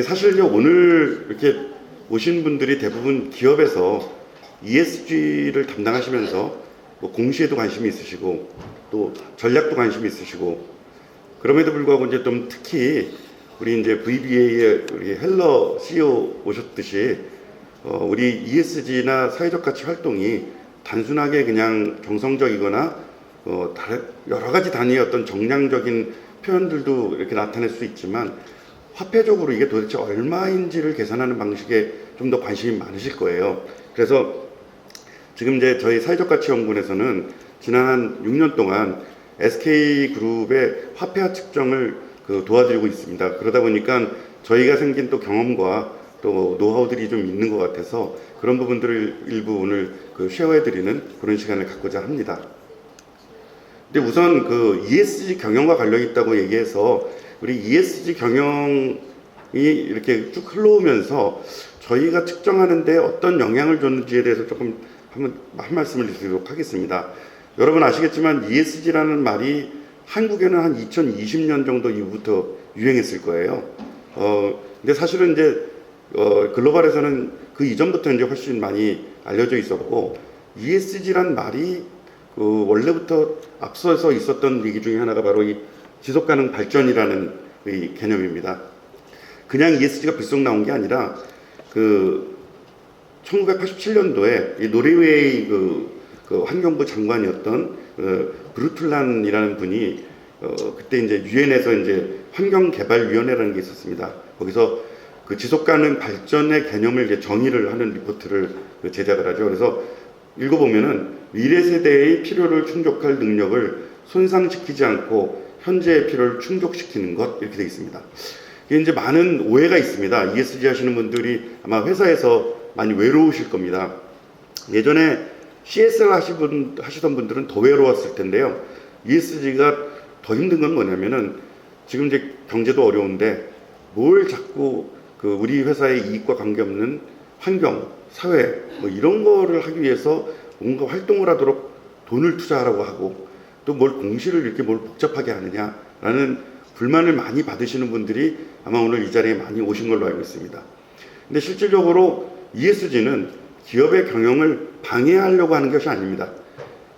사실요, 오늘 이렇게 오신 분들이 대부분 기업에서 ESG를 담당하시면서 뭐 공시에도 관심이 있으시고 또 전략도 관심이 있으시고, 그럼에도 불구하고 이제 좀 특히 우리 이제 VBA의 우리 헬러 CEO 오셨듯이 우리 ESG나 사회적 가치 활동이 단순하게 그냥 정성적이거나 여러 가지 단위의 어떤 정량적인 표현들도 이렇게 나타낼 수 있지만, 화폐적으로 이게 도대체 얼마인지를 계산하는 방식에 좀 더 관심이 많으실 거예요. 그래서 지금 이제 저희 사회적 가치 연구원에서는 지난 한 6년 동안 SK그룹의 화폐화 측정을 도와드리고 있습니다. 그러다 보니까 저희가 생긴 또 경험과 또 노하우들이 좀 있는 것 같아서 그런 부분들을 일부 오늘 쉐어해드리는 그런 시간을 갖고자 합니다. 근데 우선 ESG 경영과 관련이 있다고 얘기해서 우리 ESG 경영이 이렇게 쭉 흘러오면서 저희가 측정하는데 어떤 영향을 줬는지에 대해서 조금 한 말씀을 드리도록 하겠습니다. 여러분 아시겠지만 ESG라는 말이 한국에는 한 2020년 정도 이후부터 유행했을 거예요. 근데 사실은 이제 글로벌에서는 그 이전부터 이제 훨씬 많이 알려져 있었고, ESG란 말이 원래부터 앞서서 있었던 얘기 중에 하나가 바로 이 지속가능 발전이라는 이 개념입니다. 그냥 ESG가 불쑥 나온 게 아니라 1987년도에 이 노르웨이 환경부 장관이었던 브루툴란이라는 분이 그때 이제 유엔에서 이제 환경개발위원회라는 게 있었습니다. 거기서 지속가능 발전의 개념을 이제 정의를 하는 리포트를 제작을 하죠. 그래서 읽어보면은 미래 세대의 필요를 충족할 능력을 손상시키지 않고 현재의 필요를 충족시키는 것, 이렇게 되어 있습니다. 이게 이제 많은 오해가 있습니다. ESG 하시는 분들이 아마 회사에서 많이 외로우실 겁니다. 예전에 CSR 하시던 분들은 더 외로웠을 텐데요. ESG가 더 힘든 건 뭐냐면은 지금 이제 경제도 어려운데 뭘 자꾸 우리 회사의 이익과 관계없는 환경, 사회 뭐 이런 거를 하기 위해서 뭔가 활동을 하도록 돈을 투자하라고 하고, 또 뭘 공시를 이렇게 뭘 복잡하게 하느냐라는 불만을 많이 받으시는 분들이 아마 오늘 이 자리에 많이 오신 걸로 알고 있습니다. 근데 실질적으로 ESG는 기업의 경영을 방해하려고 하는 것이 아닙니다.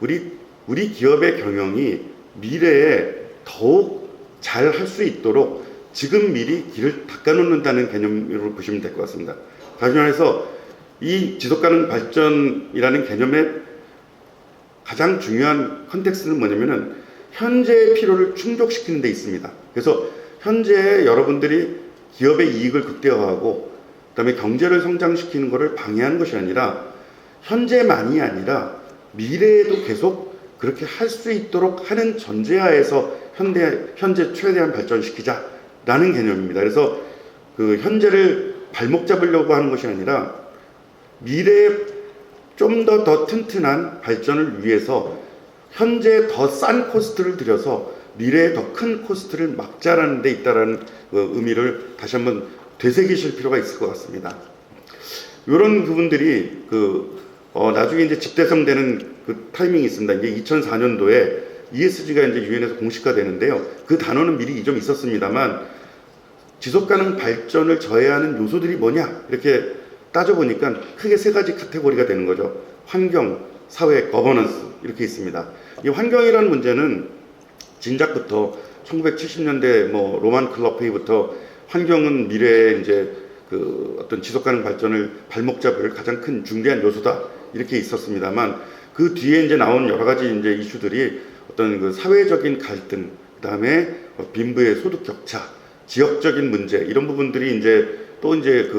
우리 기업의 경영이 미래에 더욱 잘 할 수 있도록 지금 미리 길을 닦아놓는다는 개념으로 보시면 될 것 같습니다. 다시 말해서 이 지속가능 발전이라는 개념의 가장 중요한 컨텍스트는 뭐냐면은 현재의 필요를 충족시키는 데 있습니다. 그래서 현재 여러분들이 기업의 이익을 극대화하고 그다음에 경제를 성장시키는 것을 방해하는 것이 아니라, 현재만이 아니라 미래에도 계속 그렇게 할 수 있도록 하는 전제하에서 현재 최대한 발전시키자라는 개념입니다. 그래서 현재를 발목 잡으려고 하는 것이 아니라 미래에 좀 더 튼튼한 발전을 위해서 현재 더 싼 코스트를 들여서 미래에 더 큰 코스트를 막자라는 데 있다라는 의미를 다시 한번 되새기실 필요가 있을 것 같습니다. 이런 부분들이 나중에 이제 집대성되는 타이밍이 있습니다. 이게 2004년도에 ESG가 이제 유엔에서 공식화되는데요. 그 단어는 미리 좀 있었습니다만, 지속가능 발전을 저해하는 요소들이 뭐냐 이렇게 따져보니까 크게 세 가지 카테고리가 되는 거죠. 환경, 사회, 거버넌스 이렇게 있습니다. 이 환경이라는 문제는 진작부터 1970년대 로만 클럽회의부터 환경은 미래에 이제 어떤 지속가능 발전을 발목 잡을 가장 큰 중대한 요소다 이렇게 있었습니다만, 그 뒤에 이제 나온 여러 가지 이제 이슈들이 어떤 사회적인 갈등, 그다음에 빈부의 소득 격차, 지역적인 문제, 이런 부분들이 이제 또 이제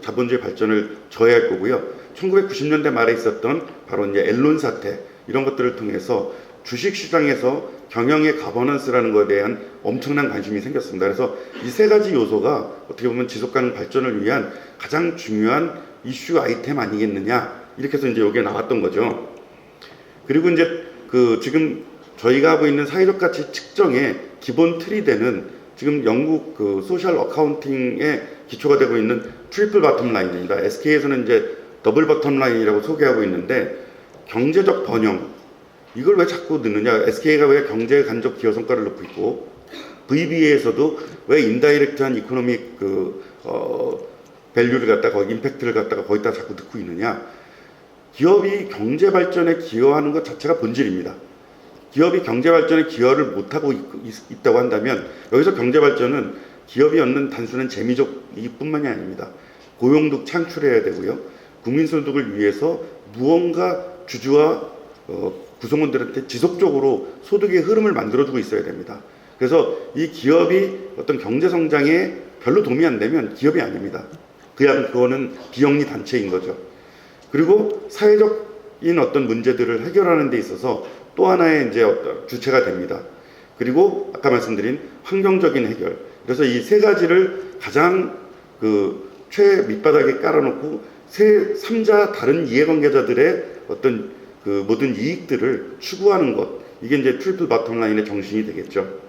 자본주의 발전을 저해할 거고요. 1990년대 말에 있었던 바로 이제 엔론 사태, 이런 것들을 통해서 주식시장에서 경영의 가버넌스라는 것에 대한 엄청난 관심이 생겼습니다. 그래서 이 세 가지 요소가 어떻게 보면 지속가능 발전을 위한 가장 중요한 이슈 아이템 아니겠느냐, 이렇게 해서 이제 여기에 나왔던 거죠. 그리고 이제 지금 저희가 하고 있는 사회적 가치 측정의 기본 틀이 되는 지금 영국 소셜 어카운팅에 기초가 되고 있는 트리플 바텀 라인입니다. SK에서는 이제 더블 바텀 라인이라고 소개하고 있는데, 경제적 번영, 이걸 왜 자꾸 넣느냐, SK가 왜 경제 간접 기여 성과를 넣고 있고 VBA에서도 왜 인다이렉트한 이코노믹 밸류를 갖다가 임팩트를 갖다가 거기다 자꾸 넣고 있느냐? 기업이 경제 발전에 기여하는 것 자체가 본질입니다. 기업이 경제 발전에 기여를 못하고 있다고 한다면 여기서 경제 발전은 기업이 얻는 단순한 재미적 이익뿐만이 아닙니다. 고용도 창출해야 되고요. 국민소득을 위해서 무언가 주주와 구성원들한테 지속적으로 소득의 흐름을 만들어주고 있어야 됩니다. 그래서 이 기업이 어떤 경제 성장에 별로 도움이 안 되면 기업이 아닙니다. 그냥 그거는 비영리 단체인 거죠. 그리고 사회적인 어떤 문제들을 해결하는 데 있어서 또 하나의 이제 어떤 주체가 됩니다. 그리고 아까 말씀드린 환경적인 해결. 그래서 이 세 가지를 가장 최 밑바닥에 깔아놓고 삼자 다른 이해관계자들의 어떤 모든 이익들을 추구하는 것. 이게 이제 트리플 바텀 라인의 정신이 되겠죠.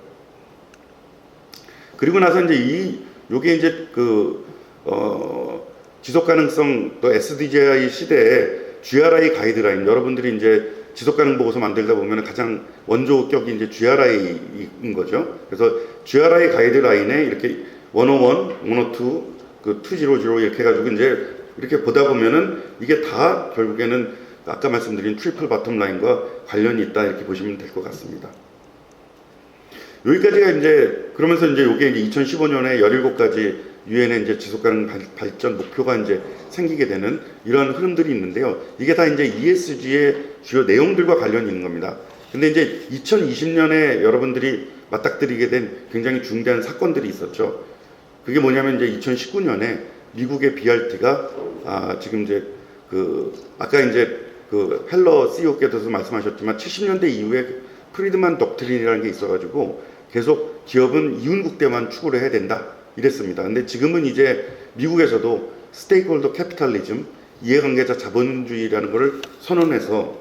그리고 나서 이제 요게 이제 지속 가능성 또 SDGI 시대에 GRI 가이드라인, 여러분들이 이제 지속 가능 보고서 만들다 보면 가장 원조격이 이제 GRI인 거죠. 그래서 GRI 가이드라인에 이렇게 101, 102, 200 이렇게 해가지고 이제 이렇게 보다 보면은 이게 다 결국에는 아까 말씀드린 트리플 바텀 라인과 관련이 있다 이렇게 보시면 될 것 같습니다. 여기까지가 이제 그러면서 이제 요게 이제 2015년에 17가지 유엔의 이제 지속가능 발전 목표가 이제 생기게 되는 이런 흐름들이 있는데요. 이게 다 이제 ESG의 주요 내용들과 관련이 있는 겁니다. 근데 이제 2020년에 여러분들이 맞닥뜨리게 된 굉장히 중대한 사건들이 있었죠. 그게 뭐냐면 이제 2019년에 미국의 BRT가 지금 이제 아까 이제 헬러 CEO께서 말씀하셨지만 70년대 이후에 프리드만 독트린이라는 게 있어가지고 계속 기업은 이윤국대만 추구를 해야 된다 이랬습니다. 근데 지금은 이제 미국에서도 스테이크홀더 캐피탈리즘, 이해관계자 자본주의라는 것을 선언해서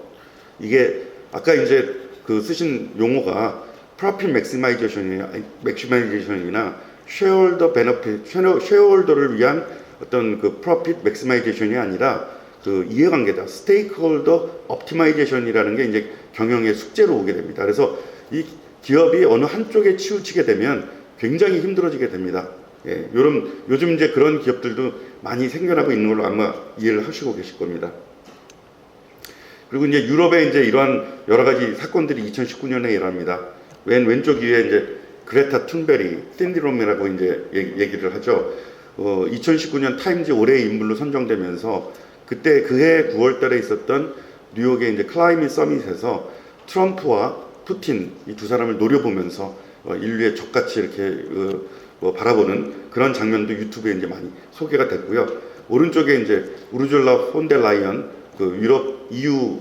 이게 아까 이제 쓰신 용어가 프로핏 맥시마이제이션이나 쉐어홀더 베너핏, 쉐어홀더를 위한 어떤 프로핏 맥시마이제이션이 아니라 이해관계자, 스테이크홀더 옵티마이제이션이라는 게 이제 경영의 숙제로 오게 됩니다. 그래서 이 기업이 어느 한쪽에 치우치게 되면 굉장히 힘들어지게 됩니다. 예, 요즘 이제 그런 기업들도 많이 생겨나고 있는 걸로 아마 이해를 하시고 계실 겁니다. 그리고 이제 유럽에 이제 이러한 여러 가지 사건들이 2019년에 일어납니다. 왼쪽 위에 이제 그레타 툰베리, 샌디롬이라고 이제 얘기를 하죠. 2019년 타임즈 올해의 인물로 선정되면서 그때 그해 9월 달에 있었던 뉴욕의 이제 클라이밋 서밋에서 트럼프와 푸틴 이 두 사람을 노려보면서 인류의 적같이 이렇게 바라보는 그런 장면도 유튜브에 이제 많이 소개가 됐고요. 오른쪽에 이제 우르줄라 폰데라이언 유럽 EU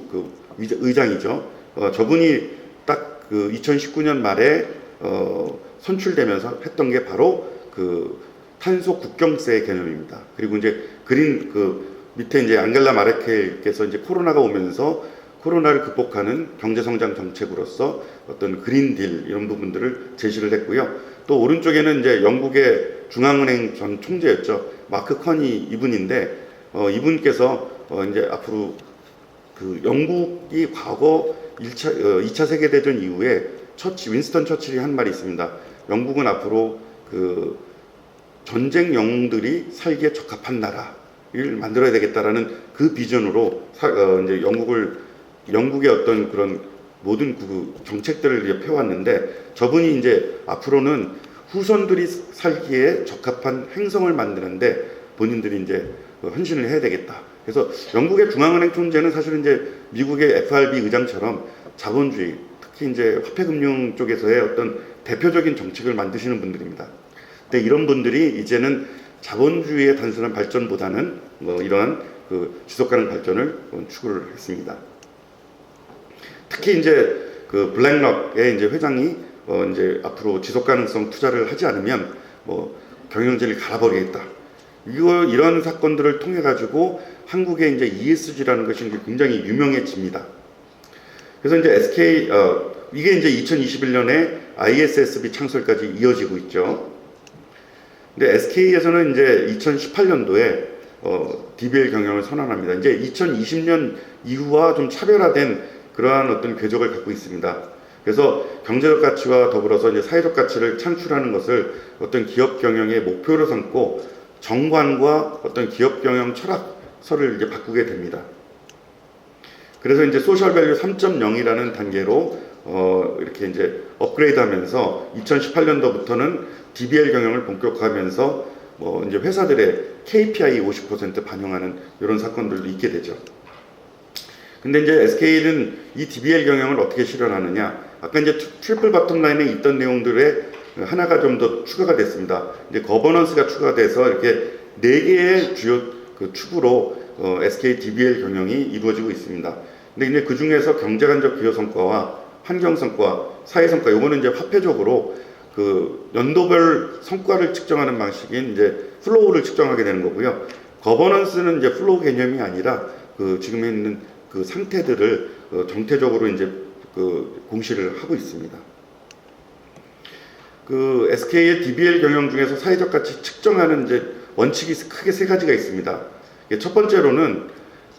의장이죠. 저분이 딱 2019년 말에 선출되면서 했던 게 바로 탄소 국경세 개념입니다. 그리고 이제 그린 밑에 이제 앙겔라 마르켈께서 이제 코로나가 오면서 코로나를 극복하는 경제성장 정책으로서 어떤 그린딜 이런 부분들을 제시를 했고요. 또 오른쪽에는 이제 영국의 중앙은행 전 총재였죠. 마크 커니 이분인데 이분께서 이제 앞으로 영국이 과거 2차 세계대전 이후에 윈스턴 처칠이 한 말이 있습니다. 영국은 앞으로 전쟁 영웅들이 살기에 적합한 나라를 만들어야 되겠다라는 그 비전으로 이제 영국의 어떤 그런 모든 정책들을 펴왔는데 저분이 이제 앞으로는 후손들이 살기에 적합한 행성을 만드는데 본인들이 이제 헌신을 해야 되겠다. 그래서 영국의 중앙은행 총재는 사실은 이제 미국의 FRB 의장처럼 자본주의, 특히 이제 화폐금융 쪽에서의 어떤 대표적인 정책을 만드시는 분들입니다. 근데 이런 분들이 이제는 자본주의의 단순한 발전보다는 이러한 지속가능 발전을 추구를 했습니다. 특히 이제 블랙록의 이제 회장이 이제 앞으로 지속가능성 투자를 하지 않으면 경영진을 갈아버리겠다. 이런 사건들을 통해 가지고 한국의 이제 ESG라는 것이 굉장히 유명해집니다. 그래서 이제 SK 이게 이제 2021년에 ISSB 창설까지 이어지고 있죠. 근데 SK에서는 이제 2018년도에 DBL 경영을 선언합니다. 이제 2020년 이후와 좀 차별화된 그러한 어떤 궤적을 갖고 있습니다. 그래서 경제적 가치와 더불어서 이제 사회적 가치를 창출하는 것을 어떤 기업 경영의 목표로 삼고 정관과 어떤 기업 경영 철학서를 이제 바꾸게 됩니다. 그래서 이제 소셜 밸류 3.0이라는 단계로 이렇게 이제 업그레이드하면서 2018년도부터는 DBL 경영을 본격화하면서 이제 회사들의 KPI 50% 반영하는 이런 사건들도 있게 되죠. 근데 이제 SK는 이 DBL 경영을 어떻게 실현하느냐? 아까 이제 트리플 바텀 라인에 있던 내용들에 하나가 좀 더 추가가 됐습니다. 이제 거버넌스가 추가돼서 이렇게 4개의 주요 그 축으로 SK DBL 경영이 이루어지고 있습니다. 근데 이제 그 중에서 경제간접 기여 성과와 환경 성과, 사회 성과, 요거는 이제 화폐적으로 그 연도별 성과를 측정하는 방식인 이제 플로우를 측정하게 되는 거고요. 거버넌스는 이제 플로우 개념이 아니라 그 지금 있는 그 상태들을 정태적으로 이제 그 공시를 하고 있습니다. 그 SK의 DBL 경영 중에서 사회적 가치 측정하는 이제 원칙이 크게 3가지가 있습니다. 첫 번째로는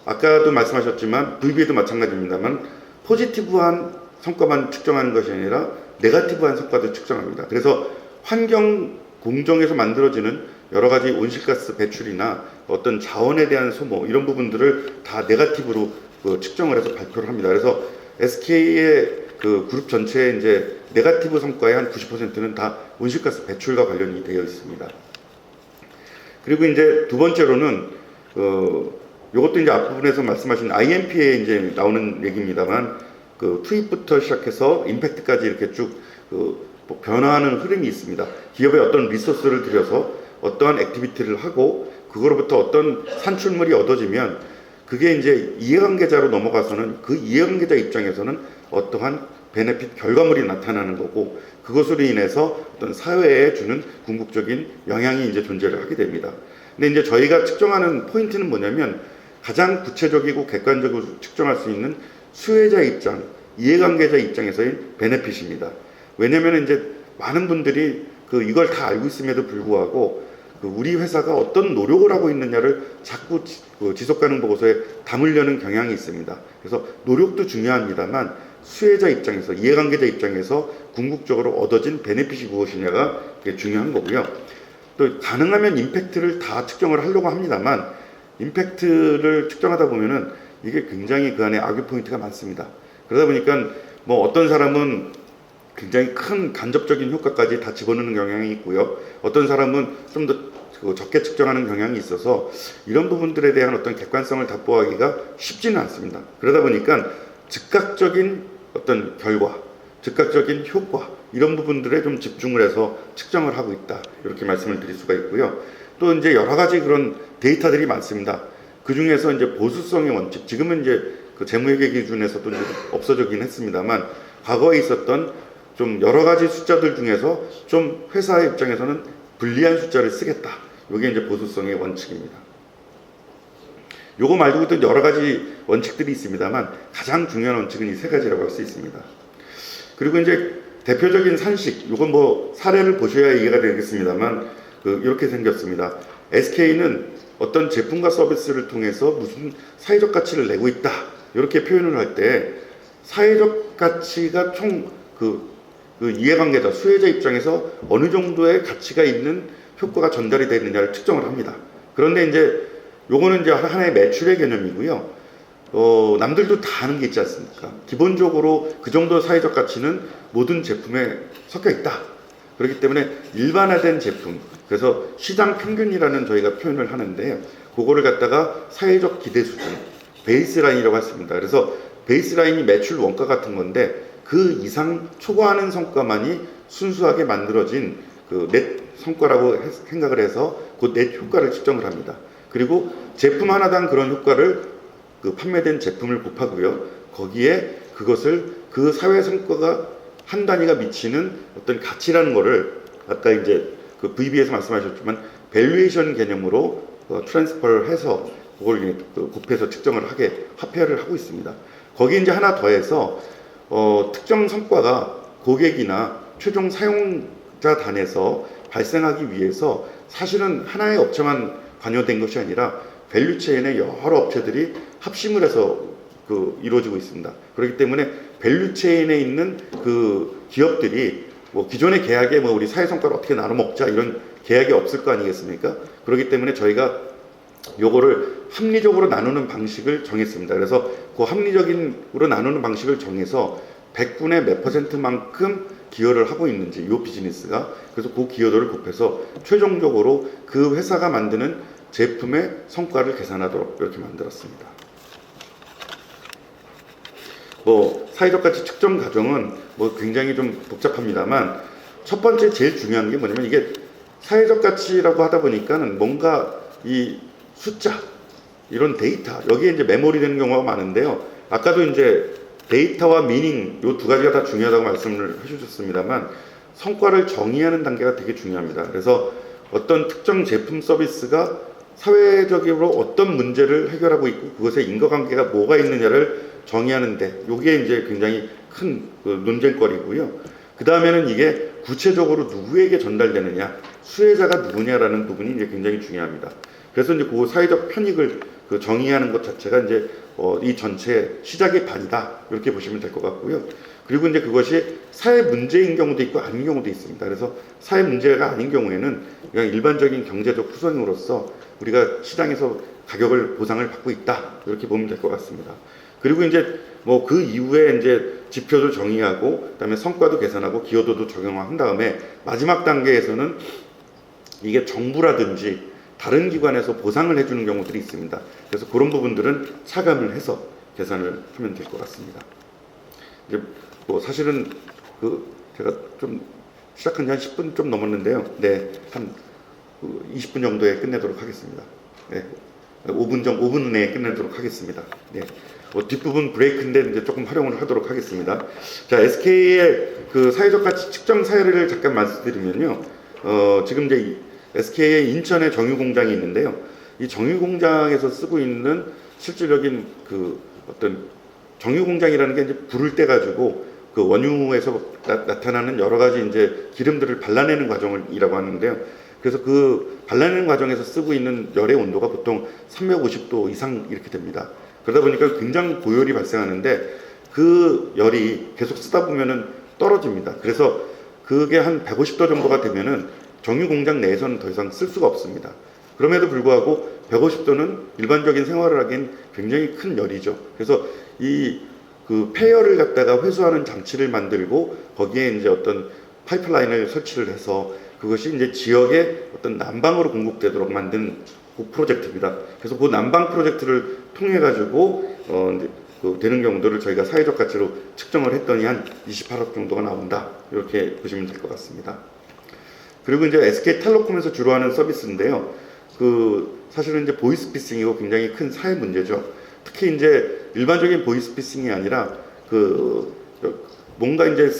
아까도 말씀하셨지만 VB에도 마찬가지입니다만 포지티브한 성과만 측정하는 것이 아니라 네거티브한 성과도 측정합니다. 그래서 환경 공정에서 만들어지는 여러 가지 온실가스 배출이나 어떤 자원에 대한 소모 이런 부분들을 다 네거티브로 측정을 해서 발표를 합니다. 그래서 SK의 그 그룹 전체의 이제 네거티브 성과의 한 90%는 다 온실가스 배출과 관련이 되어 있습니다. 그리고 이제 두 번째로는 요것도 이제 앞부분에서 말씀하신 IMP에 이제 나오는 얘기입니다만 그 투입부터 시작해서 임팩트까지 이렇게 쭉 변화하는 흐름이 있습니다. 기업에 어떤 리소스를 들여서 어떠한 액티비티를 하고 그거로부터 어떤 산출물이 얻어지면 그게 이제 이해관계자로 넘어가서는 그 이해관계자 입장에서는 어떠한 베네핏 결과물이 나타나는 거고 그것으로 인해서 어떤 사회에 주는 궁극적인 영향이 이제 존재를 하게 됩니다. 근데 이제 저희가 측정하는 포인트는 뭐냐면 가장 구체적이고 객관적으로 측정할 수 있는 수혜자 입장, 이해관계자 입장에서의 베네핏입니다. 왜냐면 이제 많은 분들이 이걸 다 알고 있음에도 불구하고 우리 회사가 어떤 노력을 하고 있느냐를 자꾸 지속가능 보고서에 담으려는 경향이 있습니다. 그래서 노력도 중요합니다만 수혜자 입장에서, 이해관계자 입장에서 궁극적으로 얻어진 베네핏이 무엇이냐가 중요한 거고요. 또 가능하면 임팩트를 다 측정을 하려고 합니다만 임팩트를 측정하다 보면은 이게 굉장히 그 안에 악유 포인트가 많습니다. 그러다 보니까 어떤 사람은 굉장히 큰 간접적인 효과까지 다 집어넣는 경향이 있고요. 어떤 사람은 좀 더 적게 측정하는 경향이 있어서 이런 부분들에 대한 어떤 객관성을 답보하기가 쉽지는 않습니다. 그러다 보니까 즉각적인 어떤 결과, 즉각적인 효과 이런 부분들에 좀 집중을 해서 측정을 하고 있다. 이렇게 말씀을 드릴 수가 있고요. 또 이제 여러 가지 그런 데이터들이 많습니다. 그 중에서 이제 보수성의 원칙, 지금은 이제 그 재무회계 기준에서도 이제 없어지긴 했습니다만 과거에 있었던 좀 여러 가지 숫자들 중에서 좀 회사의 입장에서는 불리한 숫자를 쓰겠다. 이게 이제 보수성의 원칙입니다. 요거 말고도 여러 가지 원칙들이 있습니다만 가장 중요한 원칙은 이 3가지라고 할 수 있습니다. 그리고 이제 대표적인 산식, 요건 사례를 보셔야 이해가 되겠습니다만 이렇게 생겼습니다. SK는 어떤 제품과 서비스를 통해서 무슨 사회적 가치를 내고 있다. 이렇게 표현을 할 때 사회적 가치가 총 이해관계자, 수혜자 입장에서 어느 정도의 가치가 있는 효과가 전달이 되느냐를 측정을 합니다. 그런데 이제 요거는 이제 하나의 매출의 개념이고요. 남들도 다 아는 게 있지 않습니까? 기본적으로 그 정도 사회적 가치는 모든 제품에 섞여 있다. 그렇기 때문에 일반화된 제품, 그래서 시장 평균이라는 저희가 표현을 하는데 그거를 갖다가 사회적 기대 수준, 베이스라인이라고 했습니다. 그래서 베이스라인이 매출 원가 같은 건데 그 이상 초과하는 성과만이 순수하게 만들어진 넷 성과라고 생각을 해서 그 넷 효과를 측정을 합니다. 그리고 제품 하나당 그런 효과를 판매된 제품을 곱하고요. 거기에 그것을 그 사회 성과가 한 단위가 미치는 어떤 가치라는 거를 아까 이제 VB에서 말씀하셨지만 밸류에이션 개념으로 트랜스퍼를 해서 그걸 곱해서 측정을 하게 화폐를 하고 있습니다. 거기 이제 하나 더해서 특정 성과가 고객이나 최종 사용자 단에서 발생하기 위해서 사실은 하나의 업체만 관여된 것이 아니라 밸류체인의 여러 업체들이 합심을 해서 이루어지고 있습니다. 그렇기 때문에 밸류체인에 있는 그 기업들이 뭐 기존의 계약에 뭐 우리 사회 성과를 어떻게 나눠 먹자 이런 계약이 없을 거 아니겠습니까? 그렇기 때문에 저희가 요거를 합리적으로 나누는 방식을 정했습니다. 그래서 그 합리적으로 나누는 방식을 정해서 100분의 몇 %만큼 기여를 하고 있는지 이 비즈니스가, 그래서 그 기여도를 곱해서 최종적으로 그 회사가 만드는 제품의 성과를 계산하도록 이렇게 만들었습니다. 뭐 사회적 가치 측정 과정은 뭐 굉장히 좀 복잡합니다만, 첫 번째 제일 중요한 게 뭐냐면, 이게 사회적 가치라고 하다 보니까는 뭔가 이 숫자, 이런 데이터, 여기에 이제 메모리 되는 경우가 많은데요. 아까도 이제 데이터와 미닝, 요 두 가지가 다 중요하다고 말씀을 해주셨습니다만, 성과를 정의하는 단계가 되게 중요합니다. 그래서 어떤 특정 제품 서비스가 사회적으로 어떤 문제를 해결하고 있고 그것의 인과관계가 뭐가 있느냐를 정의하는데, 요게 이제 굉장히 큰 논쟁거리고요. 그 다음에는 이게 구체적으로 누구에게 전달되느냐, 수혜자가 누구냐라는 부분이 이제 굉장히 중요합니다. 그래서 이제 그 사회적 편익을 정의하는 것 자체가 이제 이 전체 시작의 반이다, 이렇게 보시면 될 것 같고요. 그리고 이제 그것이 사회 문제인 경우도 있고 아닌 경우도 있습니다. 그래서 사회 문제가 아닌 경우에는 그냥 일반적인 경제적 후손으로서 우리가 시장에서 가격을 보상을 받고 있다, 이렇게 보면 될 것 같습니다. 그리고 이제 뭐 그 이후에 이제 지표도 정의하고, 그다음에 성과도 계산하고, 기여도도 적용한 다음에 마지막 단계에서는 이게 정부라든지 다른 기관에서 보상을 해주는 경우들이 있습니다. 그래서 그런 부분들은 차감을 해서 계산을 하면 될 것 같습니다. 이제 뭐 사실은 제가 좀 시작한 지 한 10분 좀 넘었는데요. 네, 한 20분 정도에 끝내도록 하겠습니다. 네, 5분 내에 끝내도록 하겠습니다. 네. 뒷부분 브레이크인데 이제 조금 활용을 하도록 하겠습니다. 자, SK의 그 사회적 가치 측정 사례를 잠깐 말씀드리면요. 지금 이제 SK의 인천에 정유 공장이 있는데요. 이 정유 공장에서 쓰고 있는 실질적인 그 어떤 정유 공장이라는 게 이제 불을 떼 가지고 그 원유에서 나타나는 여러 가지 이제 기름들을 발라내는 과정이라고 하는데요. 그래서 그 발라내는 과정에서 쓰고 있는 열의 온도가 보통 350도 이상 이렇게 됩니다. 그러다 보니까 굉장히 고열이 발생하는데, 그 열이 계속 쓰다 보면은 떨어집니다. 그래서 그게 한 150도 정도가 되면은 정유 공장 내에서는 더 이상 쓸 수가 없습니다. 그럼에도 불구하고 150도는 일반적인 생활을 하기엔 굉장히 큰 열이죠. 그래서 이 그 폐열을 갖다가 회수하는 장치를 만들고 거기에 이제 어떤 파이프라인을 설치를 해서 그것이 이제 지역의 어떤 난방으로 공급되도록 만든 그 프로젝트입니다. 그래서 그 난방 프로젝트를 통해 가지고 이제 되는 경우들을 저희가 사회적 가치로 측정을 했더니 한 28억 정도가 나온다, 이렇게 보시면 될 것 같습니다. 그리고 이제 SK텔레콤에서 주로 하는 서비스인데요. 사실은 이제 보이스피싱이고 굉장히 큰 사회 문제죠. 특히 이제 일반적인 보이스피싱이 아니라 뭔가 이제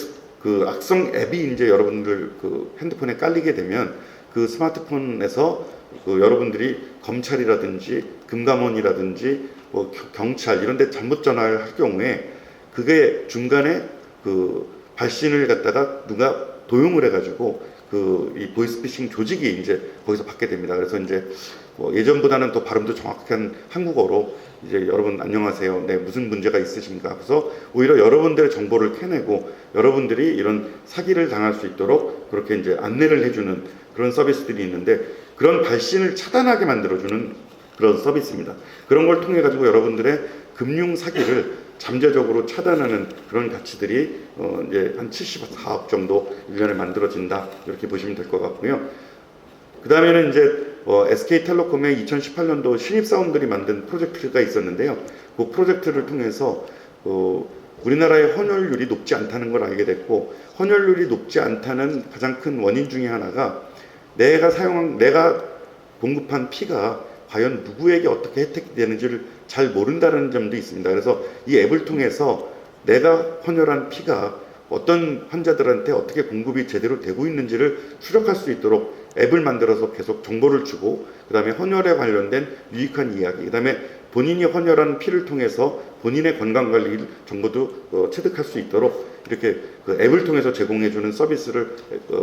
악성 앱이 이제 여러분들 핸드폰에 깔리게 되면 그 스마트폰에서 여러분들이 검찰이라든지 금감원이라든지 뭐 경찰 이런 데 잘못 전화를 할 경우에 그게 중간에 발신을 갖다가 누가 도용을 해가지고 이 보이스피싱 조직이 이제 거기서 받게 됩니다. 그래서 이제 예전보다는 더 발음도 정확한 한국어로 이제 여러분 안녕하세요, 네, 무슨 문제가 있으십니까? 그래서 오히려 여러분들의 정보를 캐내고 여러분들이 이런 사기를 당할 수 있도록 그렇게 이제 안내를 해주는 그런 서비스들이 있는데, 그런 발신을 차단하게 만들어주는 그런 서비스입니다. 그런 걸 통해 가지고 여러분들의 금융 사기를 잠재적으로 차단하는 그런 가치들이 이제 한 74억 정도 1년에 만들어진다, 이렇게 보시면 될 것 같고요. 그 다음에는 이제 SK텔레콤의 2018년도 신입사원들이 만든 프로젝트가 있었는데요. 그 프로젝트를 통해서 우리나라의 헌혈률이 높지 않다는 걸 알게 됐고, 헌혈률이 높지 않다는 가장 큰 원인 중에 하나가 내가 공급한 피가 과연 누구에게 어떻게 혜택되는지를 잘 모른다는 점도 있습니다. 그래서 이 앱을 통해서 내가 헌혈한 피가 어떤 환자들한테 어떻게 공급이 제대로 되고 있는지를 추적할 수 있도록 앱을 만들어서 계속 정보를 주고, 그 다음에 헌혈에 관련된 유익한 이야기, 그 다음에 본인이 헌혈한 피를 통해서 본인의 건강관리 정보도 체득할 수 있도록 이렇게 앱을 통해서 제공해주는 서비스를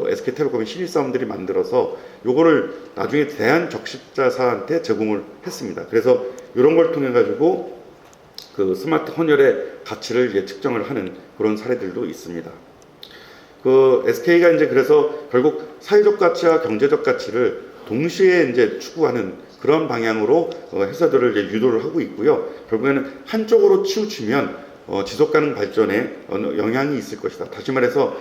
SK텔레콤의 신입사원들이 만들어서 요거를 나중에 대한적십자사한테 제공을 했습니다. 그래서 이런 걸 통해 가지고 스마트 헌혈의 가치를 측정을 하는 그런 사례들도 있습니다. 그 SK가 이제 그래서 결국 사회적 가치와 경제적 가치를 동시에 이제 추구하는 그런 방향으로 회사들을 이제 유도를 하고 있고요. 결국에는 한쪽으로 치우치면 지속 가능 발전에 영향이 있을 것이다. 다시 말해서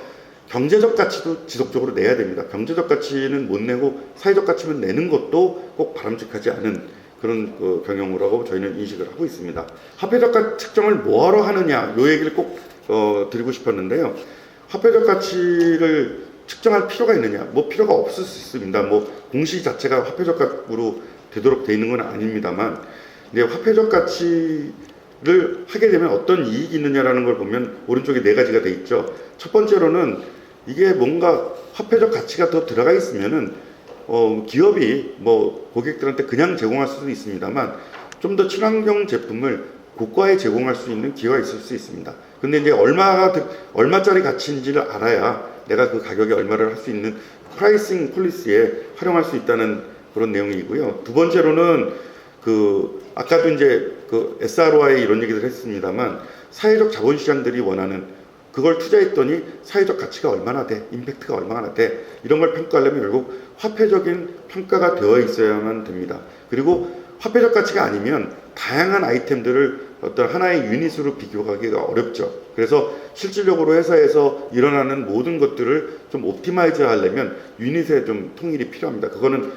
경제적 가치도 지속적으로 내야 됩니다. 경제적 가치는 못 내고 사회적 가치만 내는 것도 꼭 바람직하지 않은 그런 경영이라고 저희는 인식을 하고 있습니다. 화폐적 가치 측정을 뭐하러 하느냐, 이 얘기를 꼭 드리고 싶었는데요. 화폐적 가치를 측정할 필요가 있느냐? 뭐 필요가 없을 수 있습니다. 뭐 공시 자체가 화폐적 가치로 되도록 돼 있는 건 아닙니다만, 근데 화폐적 가치를 하게 되면 어떤 이익이 있느냐라는 걸 보면 오른쪽에 네 가지가 돼 있죠. 첫 번째로는 이게 뭔가 화폐적 가치가 더 들어가 있으면은 기업이 뭐 고객들한테 그냥 제공할 수도 있습니다만 좀 더 친환경 제품을 고가에 제공할 수 있는 기회가 있을 수 있습니다. 근데 이제 얼마짜리 가치인지를 알아야 내가 그 가격에 얼마를 할 수 있는 프라이싱 폴리시에 활용할 수 있다는 그런 내용이고요. 두 번째로는 아까도 이제 SROI 이런 얘기를 했습니다만 사회적 자본시장들이 원하는 그걸 투자했더니 사회적 가치가 얼마나 돼, 임팩트가 얼마나 돼, 이런 걸 평가하려면 결국 화폐적인 평가가 되어 있어야만 됩니다. 그리고 화폐적 가치가 아니면 다양한 아이템들을 어떤 하나의 유닛으로 비교하기가 어렵죠. 그래서 실질적으로 회사에서 일어나는 모든 것들을 좀 옵티마이즈 하려면 유닛의 좀 통일이 필요합니다. 그거는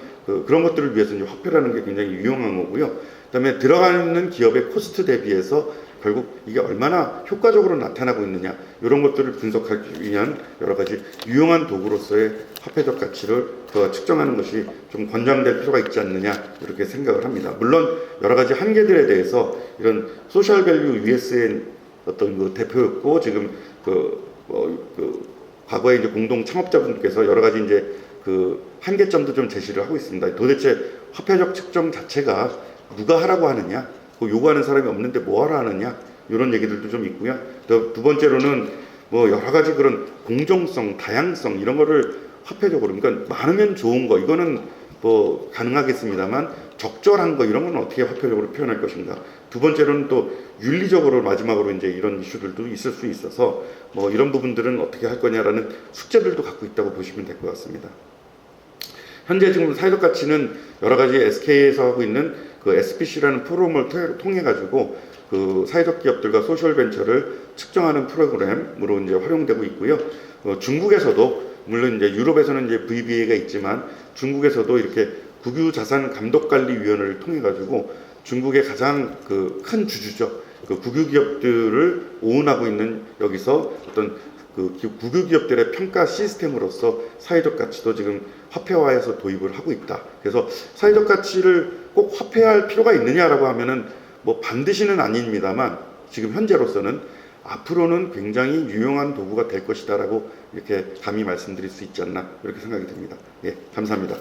그런 것들을 위해서 이제 화폐라는 게 굉장히 유용한 거고요. 그다음에 들어가는 기업의 코스트 대비해서 결국 이게 얼마나 효과적으로 나타나고 있느냐, 이런 것들을 분석하기 위한 여러 가지 유용한 도구로서의 화폐적 가치를 측정하는 것이 좀 권장될 필요가 있지 않느냐, 이렇게 생각을 합니다. 물론 여러 가지 한계들에 대해서 이런 소셜 밸류 US의 어떤 대표였고 지금 과거에 이제 공동 창업자분께서 여러 가지 이제 한계점도 좀 제시를 하고 있습니다. 도대체 화폐적 측정 자체가 누가 하라고 하느냐, 요구하는 사람이 없는데 뭐하러 하느냐, 이런 얘기들도 좀 있고요. 또 두 번째로는 뭐 여러 가지 그런 공정성, 다양성 이런 거를 화폐적으로, 그러니까 많으면 좋은 거 이거는 뭐 가능하겠습니다만 적절한 거 이런 건 어떻게 화폐적으로 표현할 것인가. 두 번째로는 또 윤리적으로 마지막으로 이제 이런 이슈들도 있을 수 있어서 뭐 이런 부분들은 어떻게 할 거냐라는 숙제들도 갖고 있다고 보시면 될 것 같습니다. 현재 지금 사회적 가치는 여러 가지 SK에서 하고 있는 SPC라는 프로그램을 통해 가지고 사회적 기업들과 소셜 벤처를 측정하는 프로그램으로 이제 활용되고 있고요. 중국에서도 물론 이제 유럽에서는 이제 VBA가 있지만 중국에서도 이렇게 국유자산감독관리위원회를 통해 가지고 중국의 가장 큰 주주죠. 국유기업들을 오운하고 있는 여기서 어떤 국유기업들의 평가 시스템으로서 사회적 가치도 지금 화폐화해서 도입을 하고 있다. 그래서 사회적 가치를 꼭 화폐화할 필요가 있느냐라고 하면은 뭐 반드시는 아닙니다만 지금 현재로서는 앞으로는 굉장히 유용한 도구가 될 것이다라고 이렇게 감히 말씀드릴 수 있지 않나, 이렇게 생각이 듭니다. 예, 감사합니다.